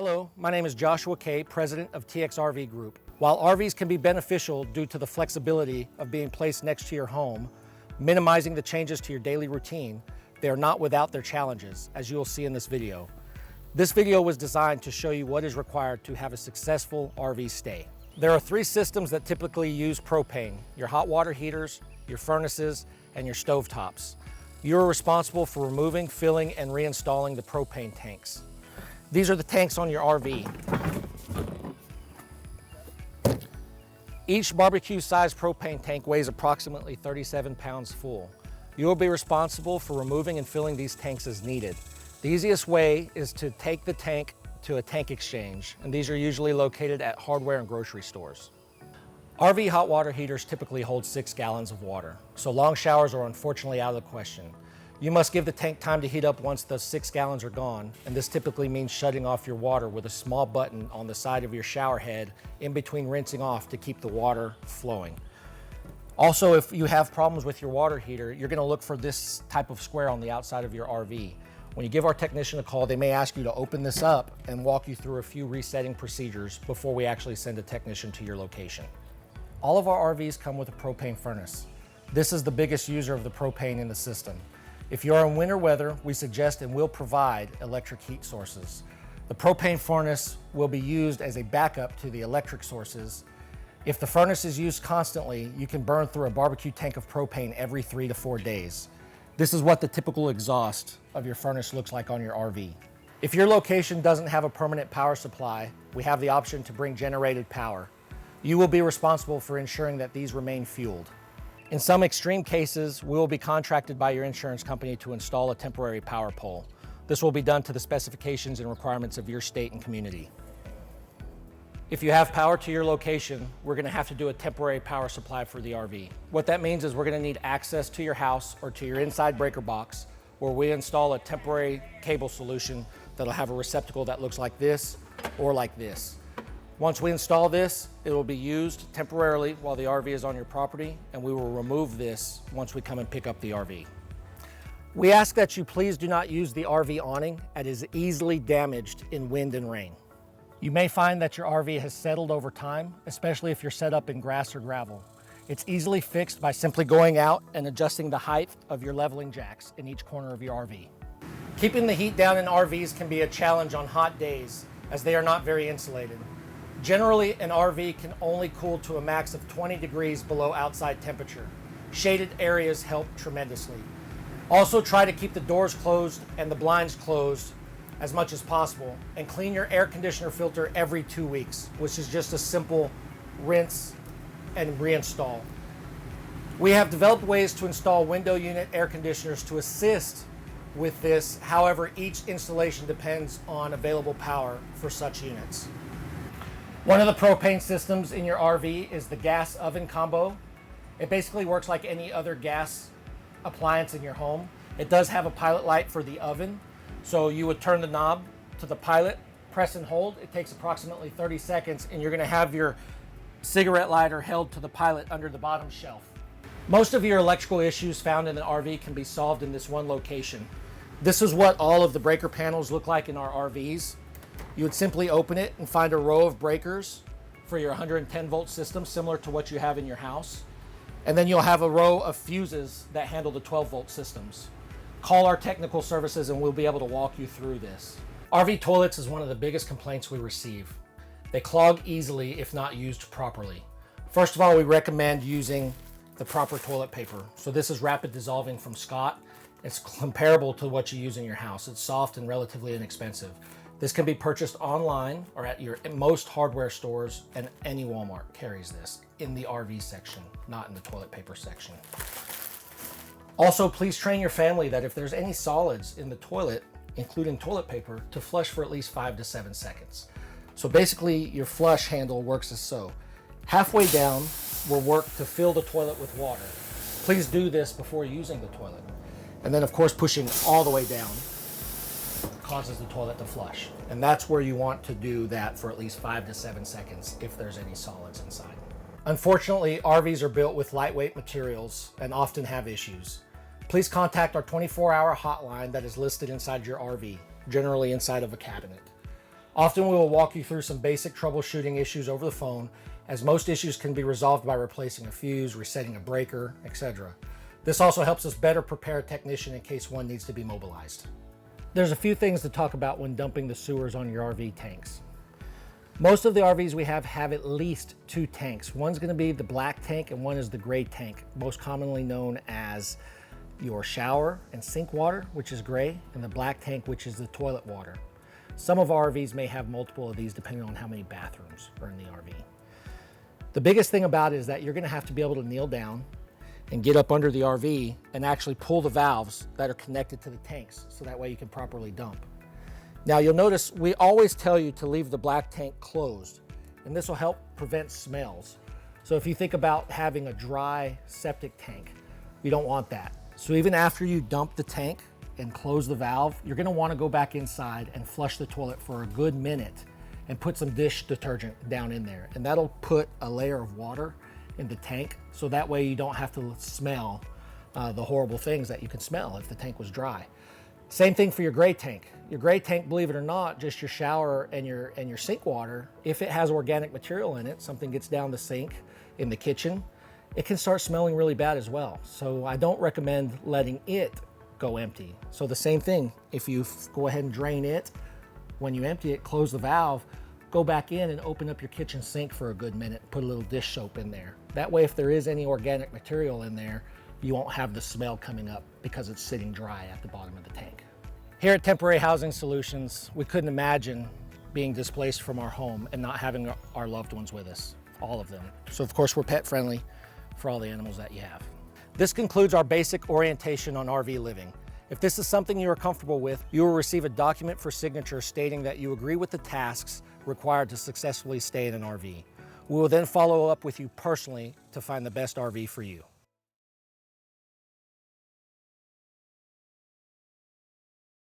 Hello, my name is Joshua Kay, president of TXRV Group. While RVs can be beneficial due to the flexibility of being placed next to your home, minimizing the changes to your daily routine, they are not without their challenges, as you will see in this video. This video was designed to show you what is required to have a successful RV stay. There are three systems that typically use propane: your hot water heaters, your furnaces, and your stove tops. You are responsible for removing, filling, and reinstalling the propane tanks. These are the tanks on your RV. Each barbecue-sized propane tank weighs approximately 37 pounds full. You will be responsible for removing and filling these tanks as needed. The easiest way is to take the tank to a tank exchange, and these are usually located at hardware and grocery stores. RV hot water heaters typically hold 6 gallons of water, so long showers are unfortunately out of the question. You must give the tank time to heat up once those 6 gallons are gone, and this typically means shutting off your water with a small button on the side of your shower head in between rinsing off to keep the water flowing. Also, if you have problems with your water heater, you're gonna look for this type of square on the outside of your RV. When you give our technician a call, they may ask you to open this up and walk you through a few resetting procedures before we actually send a technician to your location. All of our RVs come with a propane furnace. This is the biggest user of the propane in the system. If you are in winter weather, we suggest and will provide electric heat sources. The propane furnace will be used as a backup to the electric sources. If the furnace is used constantly, you can burn through a barbecue tank of propane every 3 to 4 days. This is what the typical exhaust of your furnace looks like on your RV. If your location doesn't have a permanent power supply, we have the option to bring generated power. You will be responsible for ensuring that these remain fueled. In some extreme cases, we will be contracted by your insurance company to install a temporary power pole. This will be done to the specifications and requirements of your state and community. If you have power to your location, we're gonna have to do a temporary power supply for the RV. What that means is we're gonna need access to your house or to your inside breaker box, where we install a temporary cable solution that'll have a receptacle that looks like this or like this. Once we install this, it will be used temporarily while the RV is on your property, and we will remove this once we come and pick up the RV. We ask that you please do not use the RV awning, as it is easily damaged in wind and rain. You may find that your RV has settled over time, especially if you're set up in grass or gravel. It's easily fixed by simply going out and adjusting the height of your leveling jacks in each corner of your RV. Keeping the heat down in RVs can be a challenge on hot days, as they are not very insulated. Generally, an RV can only cool to a max of 20 degrees below outside temperature. Shaded areas help tremendously. Also, try to keep the doors closed and the blinds closed as much as possible, and clean your air conditioner filter every 2 weeks, which is just a simple rinse and reinstall. We have developed ways to install window unit air conditioners to assist with this. However, each installation depends on available power for such units. One of the propane systems in your RV is the gas oven combo. It basically works like any other gas appliance in your home. It does have a pilot light for the oven. So you would turn the knob to the pilot, press and hold. It takes approximately 30 seconds, and you're gonna have your cigarette lighter held to the pilot under the bottom shelf. Most of your electrical issues found in an RV can be solved in this one location. This is what all of the breaker panels look like in our RVs. You would simply open it and find a row of breakers for your 110 volt system, similar to what you have in your house. And then you'll have a row of fuses that handle the 12 volt systems. Call our technical services and we'll be able to walk you through this. RV toilets is one of the biggest complaints we receive. They clog easily if not used properly. First of all, we recommend using the proper toilet paper. So this is rapid dissolving from Scott. It's comparable to what you use in your house. It's soft and relatively inexpensive. This can be purchased online or at most hardware stores, and any Walmart carries this in the RV section, not in the toilet paper section. Also, please train your family that if there's any solids in the toilet, including toilet paper, to flush for at least 5 to 7 seconds. So basically, your flush handle works as so. Halfway down will work to fill the toilet with water. Please do this before using the toilet. And then, of course, pushing all the way down causes the toilet to flush. And that's where you want to do that for at least 5 to 7 seconds if there's any solids inside. Unfortunately, RVs are built with lightweight materials and often have issues. Please contact our 24-hour hotline that is listed inside your RV, generally inside of a cabinet. Often we will walk you through some basic troubleshooting issues over the phone, as most issues can be resolved by replacing a fuse, resetting a breaker, etc. This also helps us better prepare a technician in case one needs to be mobilized. There's a few things to talk about when dumping the sewers on your RV tanks. Most of the RVs we have at least 2 tanks. One's going to be the black tank and one is the gray tank, most commonly known as your shower and sink water, which is gray, and the black tank, which is the toilet water. Some of our RVs may have multiple of these depending on how many bathrooms are in the RV. The biggest thing about it is that you're going to have to be able to kneel down and get up under the RV and actually pull the valves that are connected to the tanks, so that way you can properly dump. Now you'll notice we always tell you to leave the black tank closed, and this will help prevent smells. So if you think about having a dry septic tank, you don't want that. So even after you dump the tank and close the valve, you're gonna wanna go back inside and flush the toilet for a good minute and put some dish detergent down in there. And that'll put a layer of water in the tank, so that way you don't have to smell the horrible things that you can smell if the tank was dry. Same thing for your gray tank. Your gray tank, believe it or not, just your shower and your sink water, if it has organic material in it, something gets down the sink in the kitchen, it can start smelling really bad as well. So I don't recommend letting it go empty. So the same thing, if you go ahead and drain it, when you empty it, close the valve, go back in and open up your kitchen sink for a good minute, put a little dish soap in there. That way, if there is any organic material in there, you won't have the smell coming up because it's sitting dry at the bottom of the tank. Here at Temporary Housing Solutions, we couldn't imagine being displaced from our home and not having our loved ones with us, all of them. So of course, we're pet friendly for all the animals that you have. This concludes our basic orientation on RV living. If this is something you are comfortable with, you will receive a document for signature stating that you agree with the tasks required to successfully stay in an RV. We will then follow up with you personally to find the best RV for you.